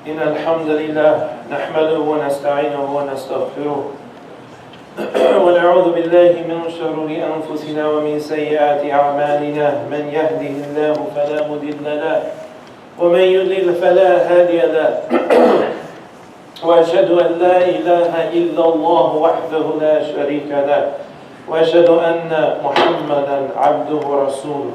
إن الحمد لله نحمده ونستعينه ونستغفره ونعوذ بالله من شرور أنفسنا ومن سيئات أعمالنا من يهده الله فلا مضل له ومن يضلل فلا هادي له وأشهد أن لا إله إلا الله وحده لا شريك له وأشهد أن محمدا عبده ورسوله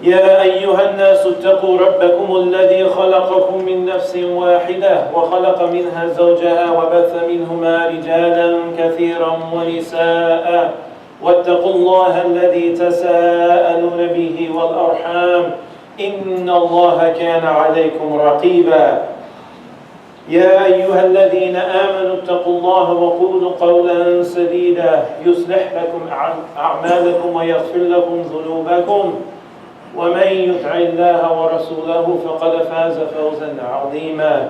يا أيها الناس اتقوا ربكم الذي خلقكم من نفس واحدة وخلق منها زوجها وبث منهما رجالا كثيرا ونساء واتقوا الله الذي تساءلون به والأرحام إن الله كان عليكم رقيبا يا أيها الذين آمنوا اتقوا الله وقولوا قولا سديدا يصلح لكم أعمالكم ويغفر لكم ذنوبكم ومن يطع الله ورسوله فقد فاز فوزا عظيما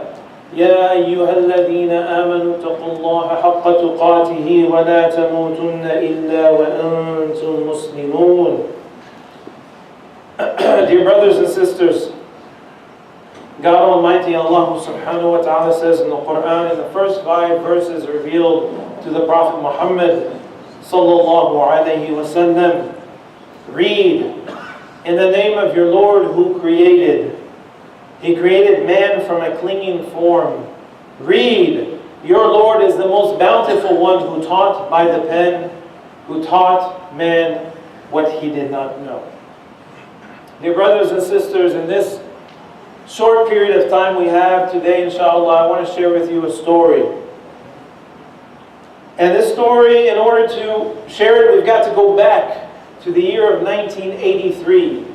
يا أيها الذين آمنوا اتقوا الله حق تقاته ولا تموتن إلا وأنتم مسلمون. Dear brothers and sisters, God Almighty Allah subhanahu wa ta'ala says in the Quran, in the first 5 verses revealed to the Prophet Muhammad sallallahu alayhi wa sallam, read, in the name of your Lord who created. He created man from a clinging form. Read, your Lord is the most bountiful one who taught by the pen, who taught man what he did not know. Dear brothers and sisters, in this short period of time we have today, inshallah, I want to share with you a story. And this story, in order to share it, we've got to go back to the year of 1983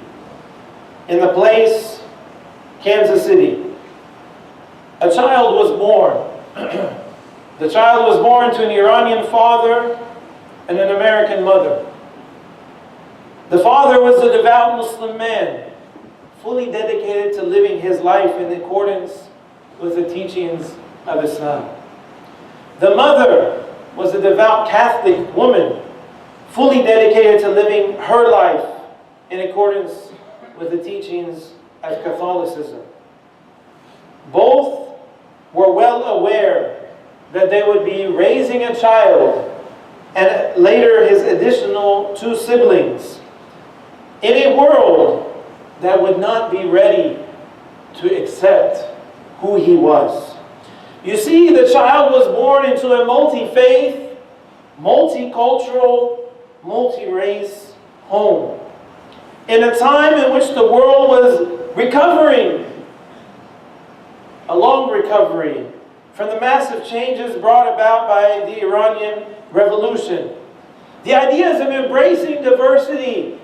in the place Kansas City. A child was born. The child was born to an Iranian father and an American mother. The father was a devout Muslim man, fully dedicated to living his life in accordance with the teachings of Islam. The mother was a devout Catholic woman, fully dedicated to living her life in accordance with the teachings of Catholicism. Both were well aware that they would be raising a child and later his additional 2 siblings in a world that would not be ready to accept who he was. You see, the child was born into a multi-faith, multicultural, multi-race home in a time in which the world was recovering, a long recovery from the massive changes brought about by the Iranian Revolution. The ideas of embracing diversity,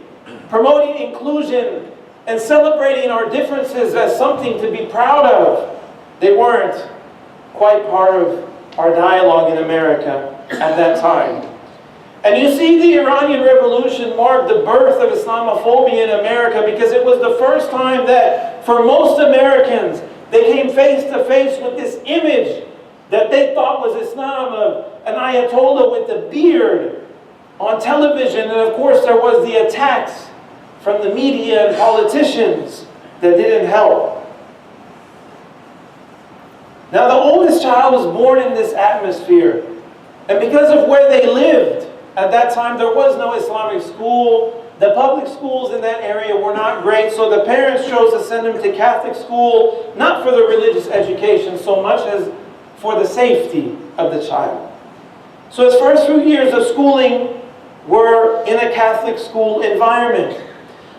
promoting inclusion, and celebrating our differences as something to be proud of, they weren't quite part of our dialogue in America at that time. And you see, the Iranian Revolution marked the birth of Islamophobia in America because it was the first time that, for most Americans, they came face to face with this image that they thought was Islam, of an Ayatollah with a beard on television. And of course, there was the attacks from the media and politicians that didn't help. Now, the oldest child was born in this atmosphere. And because of where they lived, at that time, there was no Islamic school. The public schools in that area were not great, so the parents chose to send him to Catholic school, not for the religious education so much as for the safety of the child. So his first few years of schooling were in a Catholic school environment.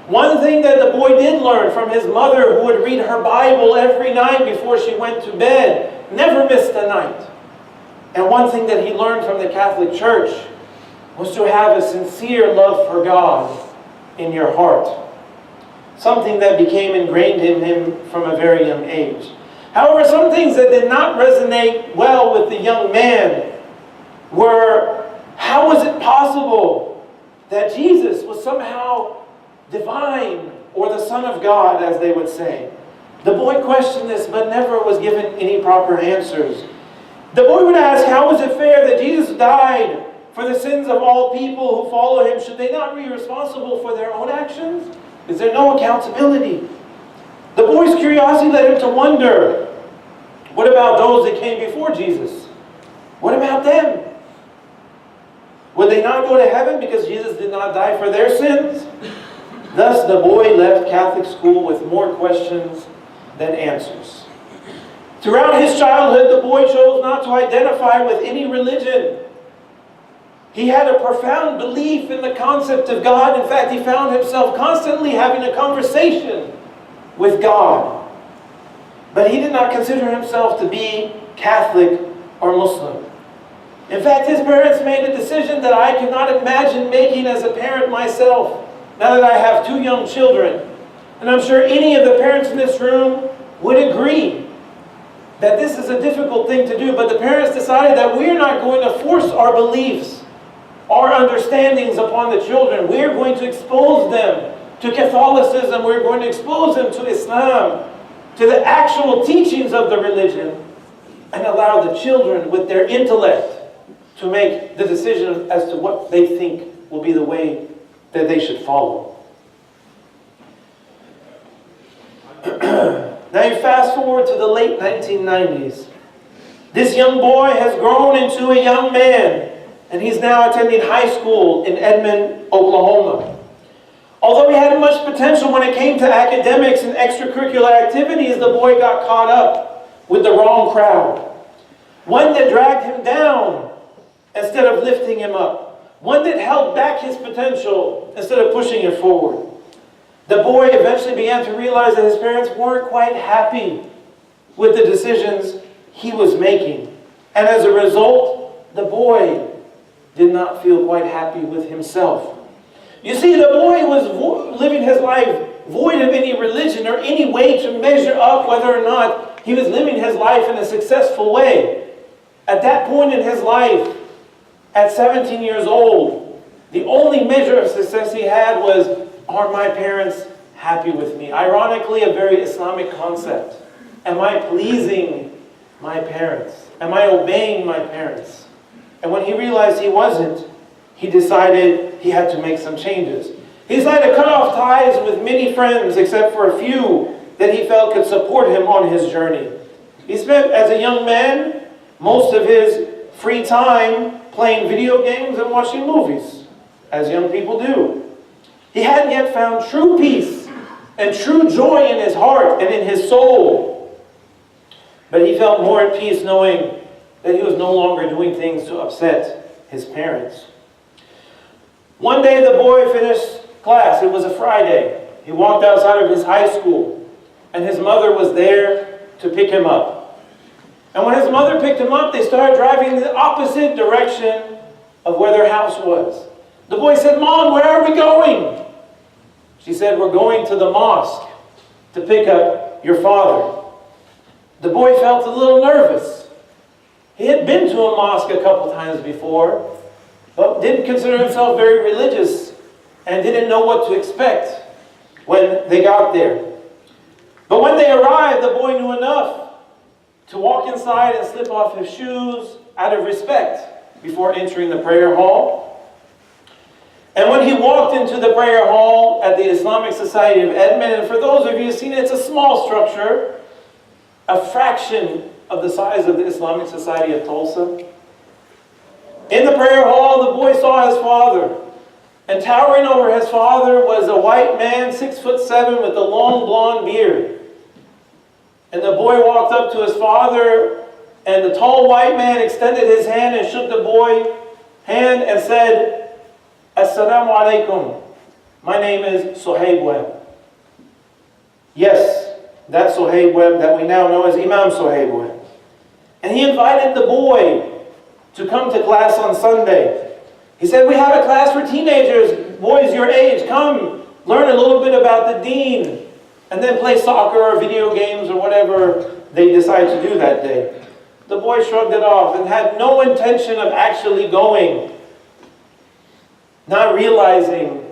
One thing that the boy did learn from his mother, who would read her Bible every night before she went to bed, never missed a night. And one thing that he learned from the Catholic Church was to have a sincere love for God in your heart. Something that became ingrained in him from a very young age. However, some things that did not resonate well with the young man were, how was it possible that Jesus was somehow divine, or the Son of God, as they would say? The boy questioned this, but never was given any proper answers. The boy would ask, how is it fair that Jesus died for the sins of all people who follow him? Should they not be responsible for their own actions? Is there no accountability? The boy's curiosity led him to wonder, What about those that came before Jesus? What about them? Would they not go to heaven because Jesus did not die for their sins? Thus the boy left Catholic school with more questions than answers. Throughout his childhood, the boy chose not to identify with any religion. He had a profound belief in the concept of God. In fact, he found himself constantly having a conversation with God. But he did not consider himself to be Catholic or Muslim. In fact, his parents made a decision that I cannot imagine making as a parent myself, now that I have 2 young children. And I'm sure any of the parents in this room would agree that this is a difficult thing to do. But the parents decided that we're not going to force our beliefs, our understandings upon the children. We're going to expose them to Catholicism. We're going to expose them to Islam, to the actual teachings of the religion, and allow the children with their intellect to make the decision as to what they think will be the way that they should follow. Now you fast forward to the late 1990s. This young boy has grown into a young man, and he's now attending high school in Edmond, Oklahoma. Although he had much potential when it came to academics and extracurricular activities, the boy got caught up with the wrong crowd. One that dragged him down instead of lifting him up. One that held back his potential instead of pushing it forward. The boy eventually began to realize that his parents weren't quite happy with the decisions he was making. And as a result, the boy did not feel quite happy with himself. You see, the boy was living his life void of any religion or any way to measure up whether or not he was living his life in a successful way. At that point in his life, at 17 years old, the only measure of success he had was, are my parents happy with me? Ironically, a very Islamic concept. Am I pleasing my parents? Am I obeying my parents? And when he realized he wasn't, he decided he had to make some changes. He decided to cut off ties with many friends except for a few that he felt could support him on his journey. He spent, as a young man, most of his free time playing video games and watching movies, as young people do. He hadn't yet found true peace and true joy in his heart and in his soul. But he felt more at peace knowing that he was no longer doing things to upset his parents. One day the boy finished class. It was a Friday. He walked outside of his high school, and his mother was there to pick him up. And when his mother picked him up, they started driving in the opposite direction of where their house was. The boy said, "Mom, where are we going?" She said, "We're going to the mosque to pick up your father." The boy felt a little nervous. He had been to a mosque a couple times before, but didn't consider himself very religious and didn't know what to expect when they got there. But when they arrived, the boy knew enough to walk inside and slip off his shoes out of respect before entering the prayer hall. And when he walked into the prayer hall at the Islamic Society of Edmond, and for those of you who've seen it, it's a small structure, a fraction of the size of the Islamic Society of Tulsa. In the prayer hall, the boy saw his father. And towering over his father was a white man, 6'7", with a long blonde beard. And the boy walked up to his father, and the tall white man extended his hand and shook the boy's hand and said, "Assalamu alaikum. My name is Sohaib Webb." Yes, that Sohaib Webb that we now know as Imam Sohaib Webb. And he invited the boy to come to class on Sunday. He said, "We have a class for teenagers, boys your age. Come, learn a little bit about the deen, and then play soccer or video games or whatever they decide to do that day." The boy shrugged it off and had no intention of actually going, not realizing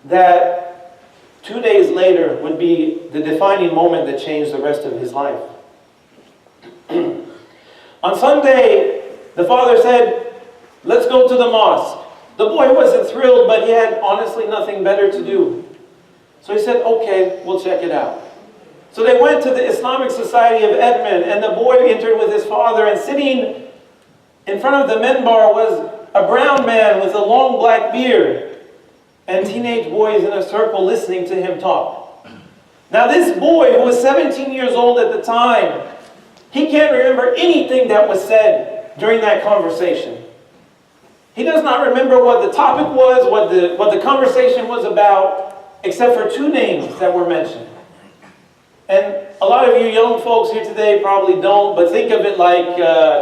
that 2 days later would be the defining moment that changed the rest of his life. On Sunday, the father said, "Let's go to the mosque." The boy wasn't thrilled, but he had honestly nothing better to do. So he said, "Okay, we'll check it out." So they went to the Islamic Society of Edmond, and the boy entered with his father, and sitting in front of the minbar was a brown man with a long black beard, and teenage boys in a circle listening to him talk. Now this boy, who was 17 years old at the time, he can't remember anything that was said during that conversation. He does not remember what the topic was, what the conversation was about, except for two names that were mentioned. And a lot of you young folks here today probably don't, but think of it like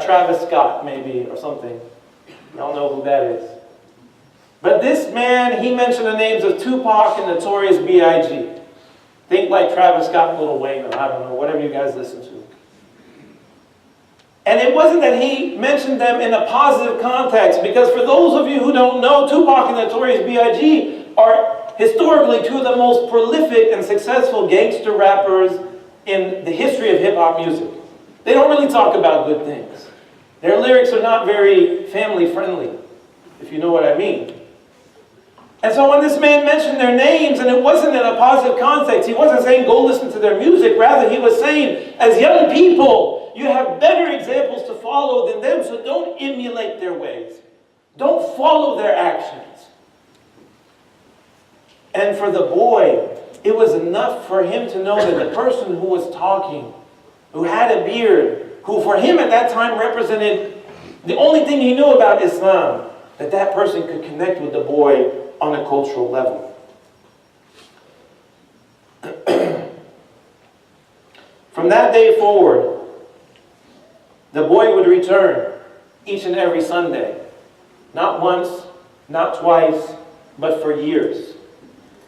Travis Scott, maybe, or something. Y'all know who that is. But this man, he mentioned the names of Tupac and Notorious B.I.G. Think like Travis Scott and Lil Wayne, or I don't know, whatever you guys listen to. And it wasn't that he mentioned them in a positive context, because for those of you who don't know, Tupac and Notorious B.I.G. are historically two of the most prolific and successful gangster rappers in the history of hip-hop music. They don't really talk about good things. Their lyrics are not very family-friendly, if you know what I mean. And so when this man mentioned their names, and it wasn't in a positive context, he wasn't saying go listen to their music. Rather, he was saying, as young people, you have better examples to follow than them, so don't emulate their ways. Don't follow their actions. And for the boy, it was enough for him to know that the person who was talking, who had a beard, who for him at that time represented the only thing he knew about Islam, that person could connect with the boy on a cultural level. From that day forward, the boy would return each and every Sunday. Not once, not twice, but for years.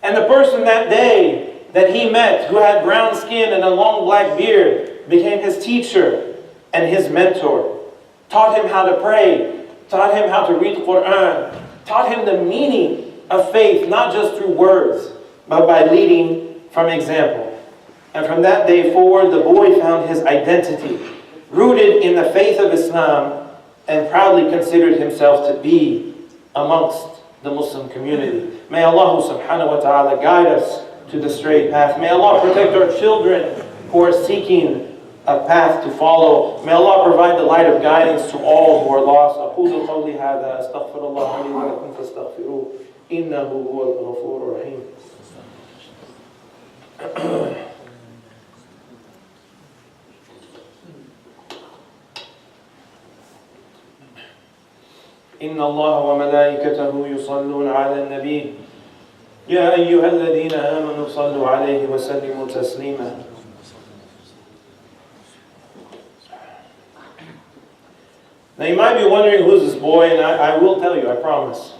And the person that day that he met, who had brown skin and a long black beard, became his teacher and his mentor. Taught him how to pray, taught him how to read the Quran, taught him the meaning of faith, not just through words, but by leading from example. And from that day forward, the boy found his identity, rooted in the faith of Islam, and proudly considered himself to be amongst the Muslim community. May Allah subhanahu wa ta'ala guide us to the straight path. May Allah protect our children who are seeking a path to follow. May Allah provide the light of guidance to all who are lost. أقول قولي هذا أستغفر الله لي ولكم فاستغفروه إنه هو الغفور الرحيم. إن الله وملائكته يصلون على النبي يا أيها الذين آمنوا صلوا عليه وسلموا تسليما. Now you might be wondering who's this boy, and I will tell you, I promise.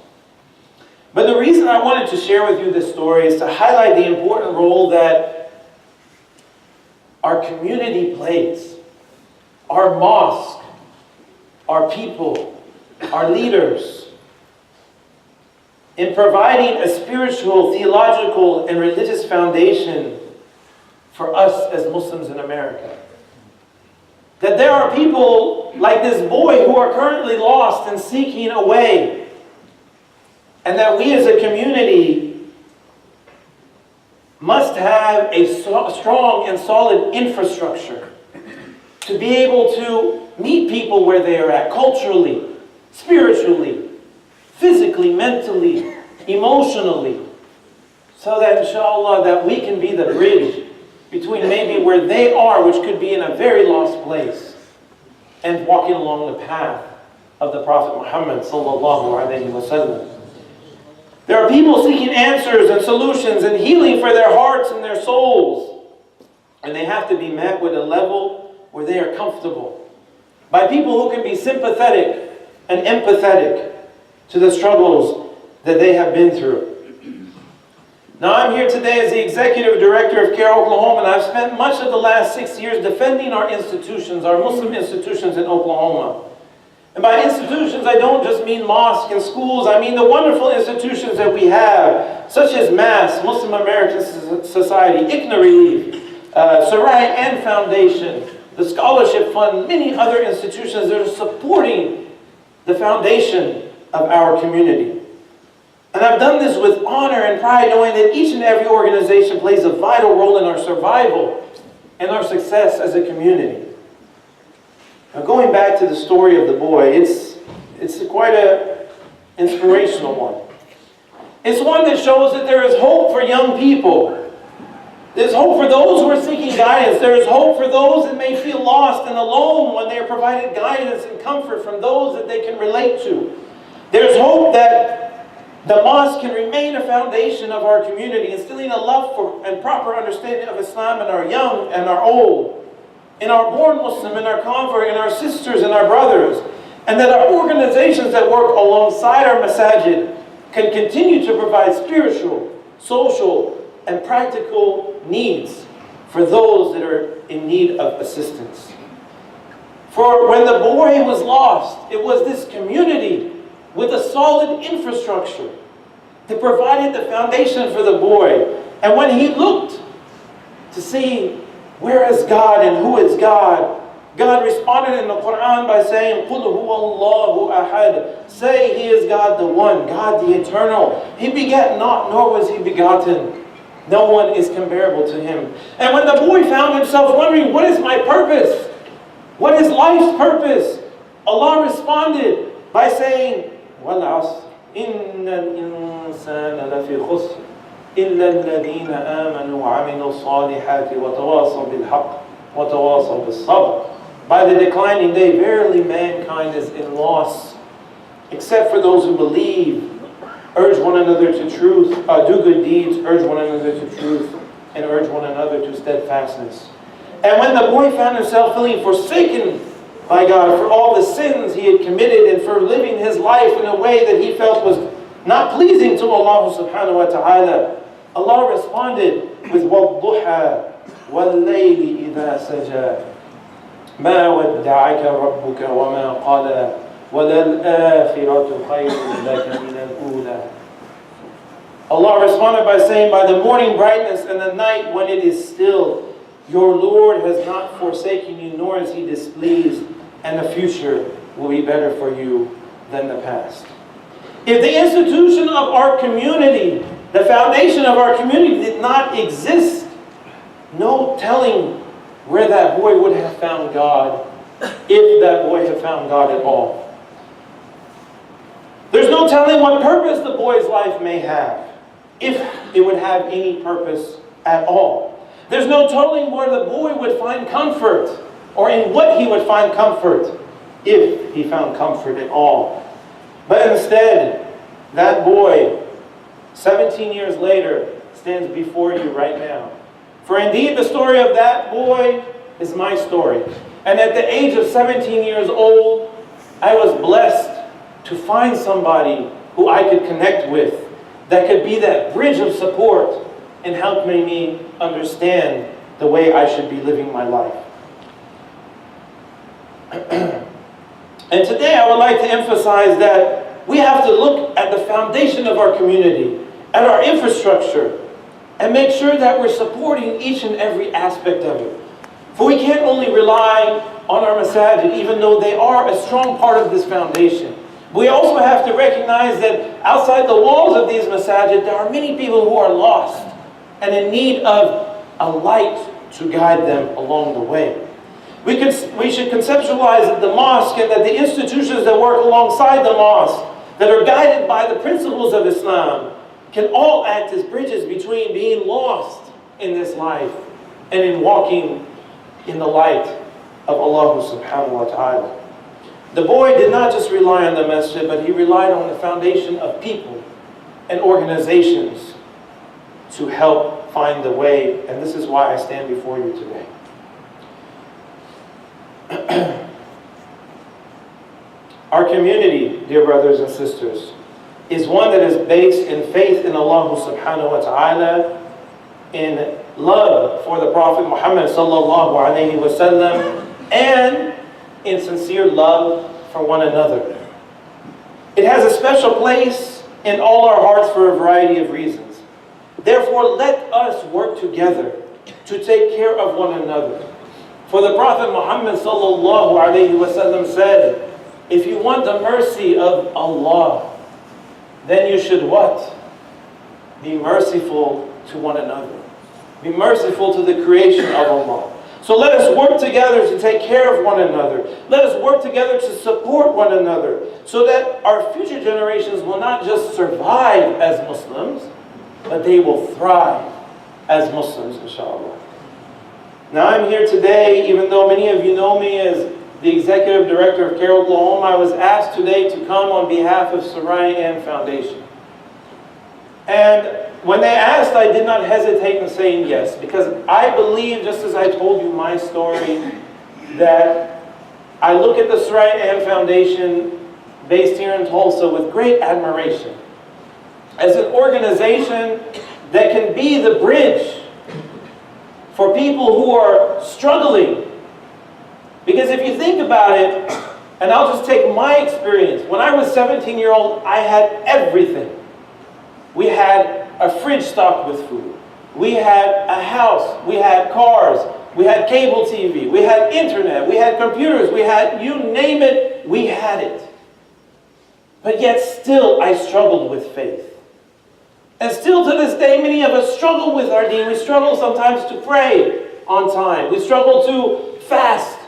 But the reason I wanted to share with you this story is to highlight the important role that our community plays. Our mosque, our people, our leaders, in providing a spiritual, theological, and religious foundation for us as Muslims in America. That there are people like this boy who are currently lost and seeking a way. And that we as a community must have a strong and solid infrastructure to be able to meet people where they are at, culturally, spiritually, physically, mentally, emotionally, so that inshallah that we can be the bridge between maybe where they are, which could be in a very lost place, and walking along the path of the Prophet Muhammad sallallahu alaihi wasallam. There are people seeking answers and solutions and healing for their hearts and their souls, and they have to be met with a level where they are comfortable by people who can be sympathetic and empathetic to the struggles that they have been through. Now I'm here today as the Executive Director of CARE Oklahoma, and I've spent much of the last 6 years defending our institutions, our Muslim institutions in Oklahoma. And by institutions, I don't just mean mosques and schools, I mean the wonderful institutions that we have, such as MASS, Muslim American Society, ICNA Relief, Sarai and Foundation, the Scholarship Fund, many other institutions that are supporting the foundation of our community. And I've done this with honor and pride, knowing that each and every organization plays a vital role in our survival and our success as a community. Now, going back to the story of the boy, it's quite an inspirational one. It's one that shows that there is hope for young people. There's hope for those who are seeking guidance. There is hope for those that may feel lost and alone when they are provided guidance and comfort from those that they can relate to. There's hope that the mosque can remain a foundation of our community, instilling a love for and proper understanding of Islam in our young and our old, in our born Muslim, in our convert, in our sisters and our brothers, and that our organizations that work alongside our masajid can continue to provide spiritual, social, and practical needs for those that are in need of assistance. For when the boy was lost, it was this community with a solid infrastructure that provided the foundation for the boy. And when he looked to see where is God and who is God, God responded in the Quran by saying, قُلْ هُوَ اللَّهُ أَحَدٌ. Say, He is God the One, God the Eternal. He begat not, nor was He begotten. No one is comparable to Him. And when the boy found himself wondering, what is my purpose? What is life's purpose? Allah responded by saying, وَالْعَصْرِ إِنَّ الْإِنسَانَ لَفِي خُسْرٍ إِلَّا الَّذِينَ آمَنُوا وَعَمِلُوا الصَّالِحَاتِ وَتَوَاصَوْا بِالْحَقِّ وَتَوَاصَوْا بِالصَّبْرِ. By the declining day, verily mankind is in loss, except for those who believe, urge one another to truth, do good deeds, urge one another to truth, and urge one another to steadfastness. And when the boy found himself feeling forsaken by God for all the sins he had committed and for living his life in a way that he felt was not pleasing to Allah subhanahu wa ta'ala, Allah responded with وَالضُّحَى وَاللَّيْلِ إِذَا سَجَى مَا وَدَّعَكَ رَبُّكَ وَمَا قَلَى وَلَلْآخِرَةُ خَيْرٌ لَكَ مِنَ الْأُولَى. Allah responded by saying, by the morning brightness and the night when it is still, your Lord has not forsaken you, nor is He displeased, and the future will be better for you than the past. If the institution of our community, the foundation of our community did not exist, no telling where that boy would have found God, if that boy had found God at all. There's no telling what purpose the boy's life may have, if it would have any purpose at all. There's no telling where the boy would find comfort, or in what he would find comfort, if he found comfort at all. But instead, that boy, 17 years later, stands before you right now. For indeed, the story of that boy is my story. And at the age of 17 years old, I was blessed to find somebody who I could connect with, that could be that bridge of support and help me understand the way I should be living my life. And today I would like to emphasize that we have to look at the foundation of our community, at our infrastructure, and make sure that we're supporting each and every aspect of it. For we can't only rely on our masajid, even though they are a strong part of this foundation. We also have to recognize that outside the walls of these masajid, there are many people who are lost and in need of a light to guide them along the way. We should conceptualize that the mosque and that the institutions that work alongside the mosque, that are guided by the principles of Islam, can all act as bridges between being lost in this life and in walking in the light of Allah subhanahu wa ta'ala. The boy did not just rely on the masjid, but he relied on the foundation of people and organizations to help find the way, and this is why I stand before you today. Our community, dear brothers and sisters, is one that is based in faith in Allah subhanahu wa ta'ala, in love for the Prophet Muhammad sallallahu alayhi wa sallam, and in sincere love for one another. It has a special place in all our hearts for a variety of reasons. Therefore, let us work together to take care of one another. For the Prophet Muhammad sallallahu alayhi wa sallam said, if you want the mercy of Allah, then you should what? Be merciful to one another. Be merciful to the creation of Allah. So let us work together to take care of one another. Let us work together to support one another so that our future generations will not just survive as Muslims, but they will thrive as Muslims, inshallah. Now I'm here today, even though many of you know me as the Executive Director of CARE Oklahoma, I was asked today to come on behalf of Soraya Ann Foundation. And when they asked, I did not hesitate in saying yes, because I believe, just as I told you my story, that I look at the Soraya Ann Foundation, based here in Tulsa, with great admiration, as an organization that can be the bridge for people who are struggling. Because if you think about it, and I'll just take my experience, when I was 17-year-old, I had everything. We had a fridge stocked with food. We had a house. We had cars. We had cable TV. We had internet. We had computers. We had, you name it, we had it. But yet still I struggled with faith. And still to this day, many of us struggle with our deen. We struggle sometimes to pray on time. We struggle to fast.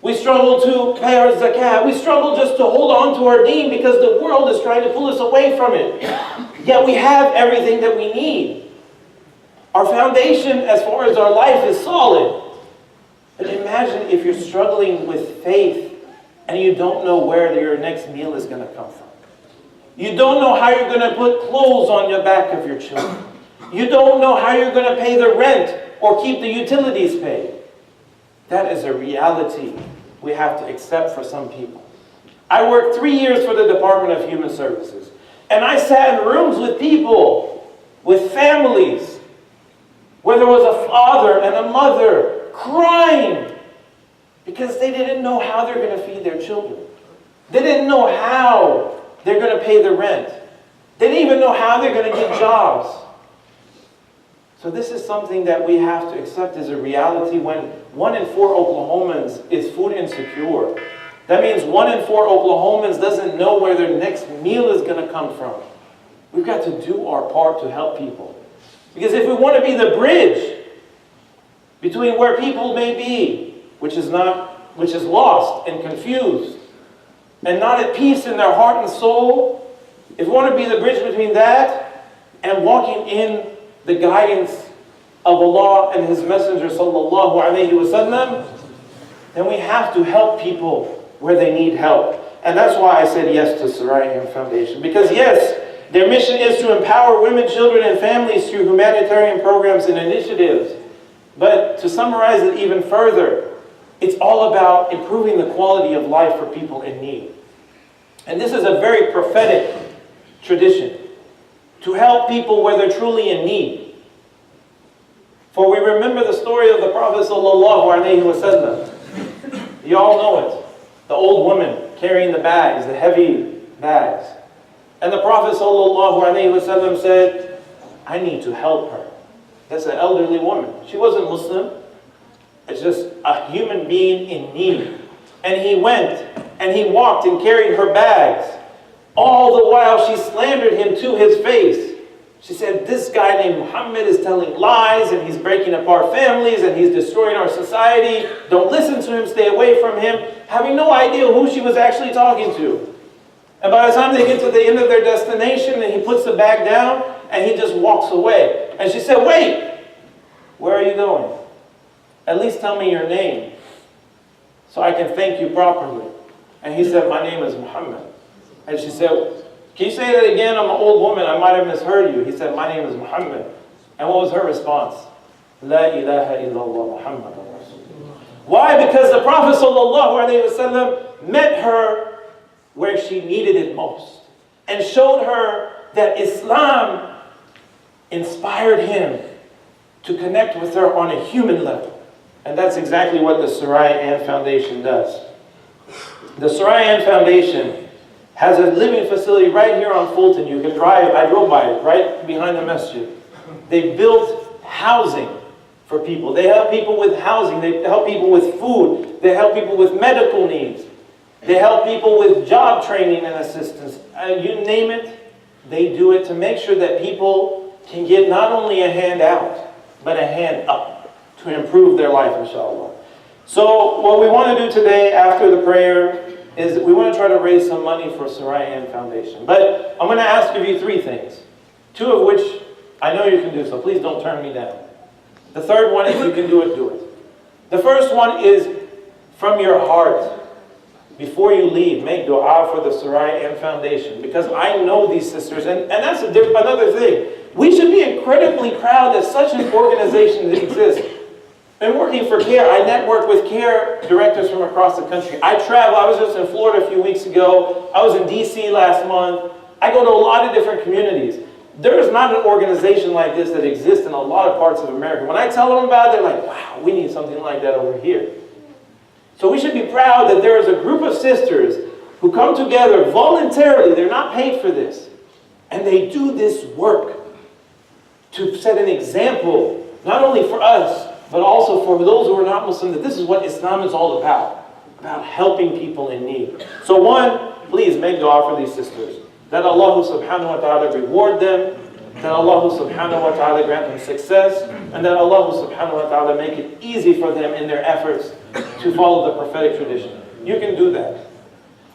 We struggle to pay our zakat. We struggle just to hold on to our deen because the world is trying to pull us away from it. Yet we have everything that we need. Our foundation as far as our life is solid. But imagine if you're struggling with faith and you don't know where your next meal is going to come from. You don't know how you're going to put clothes on your back of your children. You don't know how you're going to pay the rent or keep the utilities paid. That is a reality we have to accept for some people. I worked 3 years for the Department of Human Services. And I sat in rooms with people, with families, where there was a father and a mother crying because they didn't know how they're going to feed their children. They didn't know how they're going to pay the rent. They didn't even know how they're going to get jobs. So this is something that we have to accept as a reality when 1 in 4 Oklahomans is food insecure. That means 1 in 4 Oklahomans doesn't know where their next meal is going to come from. We've got to do our part to help people. Because if we want to be the bridge between where people may be, which is lost and confused, and not at peace in their heart and soul, if we want to be the bridge between that and walking in the guidance of Allah and His Messenger sallallahu alaihi wasallam, then we have to help people where they need help. And that's why I said yes to Soraya Ann Foundation. Because yes, their mission is to empower women, children, and families through humanitarian programs and initiatives. But to summarize it even further, it's all about improving the quality of life for people in need. And this is a very prophetic tradition, to help people where they're truly in need. For we remember the story of the Prophet sallallahu alaihi wasallam. You all know it. The old woman carrying the bags, the heavy bags. And the Prophet ﷺ said, I need to help her. That's an elderly woman. She wasn't Muslim. It's just a human being in need. And he went and he walked and carried her bags. All the while she slandered him to his face. She said, this guy named Muhammad is telling lies and he's breaking apart families and he's destroying our society. Don't listen to him, stay away from him. Having no idea who she was actually talking to. And by the time they get to the end of their destination, and he puts the bag down and he just walks away. And she said, wait, where are you going? At least tell me your name so I can thank you properly. And he said, my name is Muhammad. And she said, can you say that again? I'm an old woman. I might have misheard you. He said, my name is Muhammad. And what was her response? La ilaha illallah Muhammad. Why? Because the Prophet ﷺ met her where she needed it most and showed her that Islam inspired him to connect with her on a human level. And that's exactly what the Soraya Ann Foundation does. The Soraya Ann Foundation has a living facility right here on Fulton. You can drive, I drove by it, right behind the masjid. They built housing for people. They help people with housing. They help people with food. They help people with medical needs. They help people with job training and assistance. You name it, they do it to make sure that people can get not only a hand out, but a hand up to to improve their life, inshallah. So what we want to do today after the prayer is we want to try to raise some money for Sarayan Foundation. But I'm going to ask of you 3 things, 2 of which I know you can do, so please don't turn me down. The third one, if you can do it, do it. The first one is from your heart. Before you leave, make dua for the Sarayan Foundation, because I know these sisters, and that's another thing. We should be incredibly proud that such an organization exists. In working for CARE, I network with CARE directors from across the country. I travel. I was just in Florida a few weeks ago. I was in DC last month. I go to a lot of different communities. There is not an organization like this that exists in a lot of parts of America. When I tell them about it, they're like, wow, we need something like that over here. So we should be proud that there is a group of sisters who come together voluntarily. They're not paid for this. And they do this work to set an example, not only for us, but also for those who are not Muslim, that this is what Islam is all about helping people in need. So one, please make dua for these sisters, that Allah subhanahu wa ta'ala reward them, that Allah subhanahu wa ta'ala grant them success, and that Allah subhanahu wa ta'ala make it easy for them in their efforts to follow the prophetic tradition. You can do that.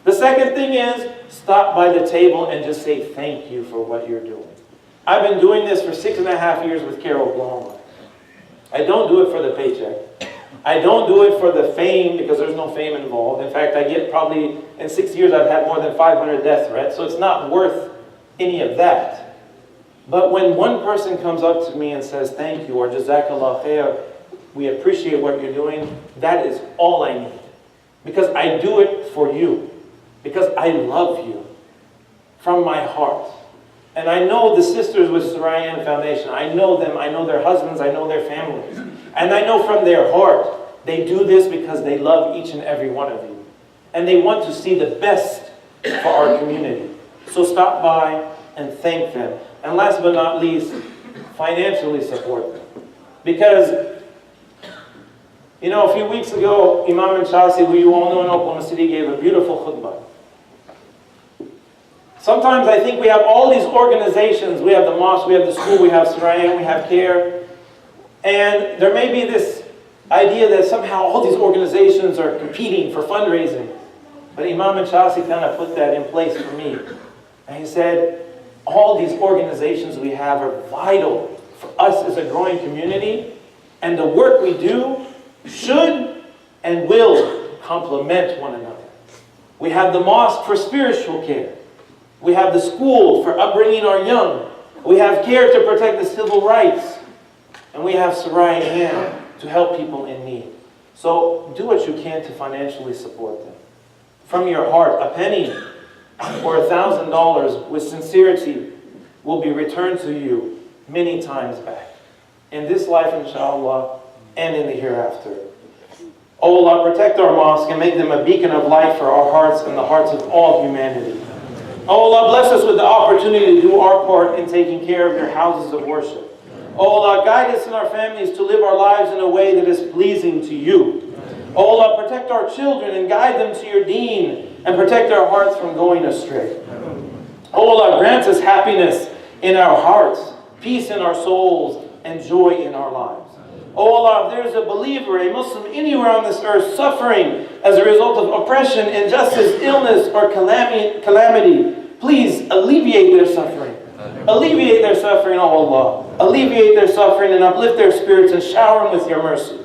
The second thing is, stop by the table and just say thank you for what you're doing. I've been doing this for 6.5 years with Carol Oklahoma. I don't do it for the paycheck. I don't do it for the fame, because there's no fame involved. In fact, I get probably, in 6 years, I've had more than 500 death threats, so it's not worth any of that. But when one person comes up to me and says, thank you, or Jazakallah khair, we appreciate what you're doing, that is all I need. Because I do it for you. Because I love you from my heart. And I know the sisters with Sarayan Foundation. I know them. I know their husbands. I know their families. And I know from their heart, they do this because they love each and every one of you. And they want to see the best for our community. So stop by and thank them. And last but not least, financially support them. Because, you know, a few weeks ago, Imam Shasi, who you all know in Oklahoma City, gave a beautiful khutbah. Sometimes I think we have all these organizations. We have the mosque, we have the school, we have Sarayan, we have CARE. And there may be this idea that somehow all these organizations are competing for fundraising. But Imam Shasi kind of put that in place for me. And he said, all these organizations we have are vital for us as a growing community. And the work we do should and will complement one another. We have the mosque for spiritual care. We have the school for upbringing our young. We have CARE to protect the civil rights. And we have Sarayan to help people in need. So do what you can to financially support them. From your heart, a penny or $1,000 with sincerity will be returned to you many times back. In this life, inshallah, and in the hereafter. Oh Allah, protect our mosque and make them a beacon of light for our hearts and the hearts of all humanity. Oh Allah, bless us with the opportunity to do our part in taking care of your houses of worship. Oh Allah, guide us and our families to live our lives in a way that is pleasing to you. Oh Allah, protect our children and guide them to your deen and protect our hearts from going astray. Oh Allah, grant us happiness in our hearts, peace in our souls, and joy in our lives. Oh Allah, if there is a believer, a Muslim anywhere on this earth suffering as a result of oppression, injustice, illness, or calamity, please alleviate their suffering. Alleviate their suffering, oh Allah. Alleviate their suffering and uplift their spirits and shower them with your mercy.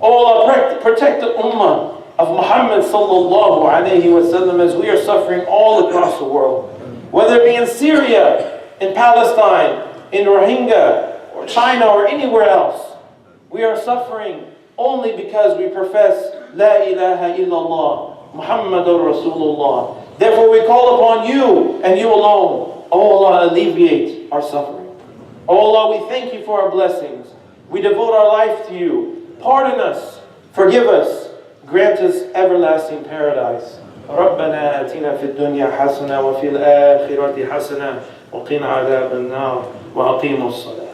Oh Allah, protect the ummah of Muhammad sallallahu alayhi wa sallam as we are suffering all across the world. Whether it be in Syria, in Palestine, in Rohingya, or China, or anywhere else. We are suffering only because we profess La ilaha illallah, Muhammadur Rasulullah. Therefore we call upon you and you alone. Oh Allah, alleviate our suffering. Oh Allah, we thank you for our blessings. We devote our life to you. Pardon us, forgive us, grant us everlasting paradise. ربنا آتنا في الدنيا حسنة وفي الآخرة حسنة وقنا عذاب النار وأقيموا الصلاة.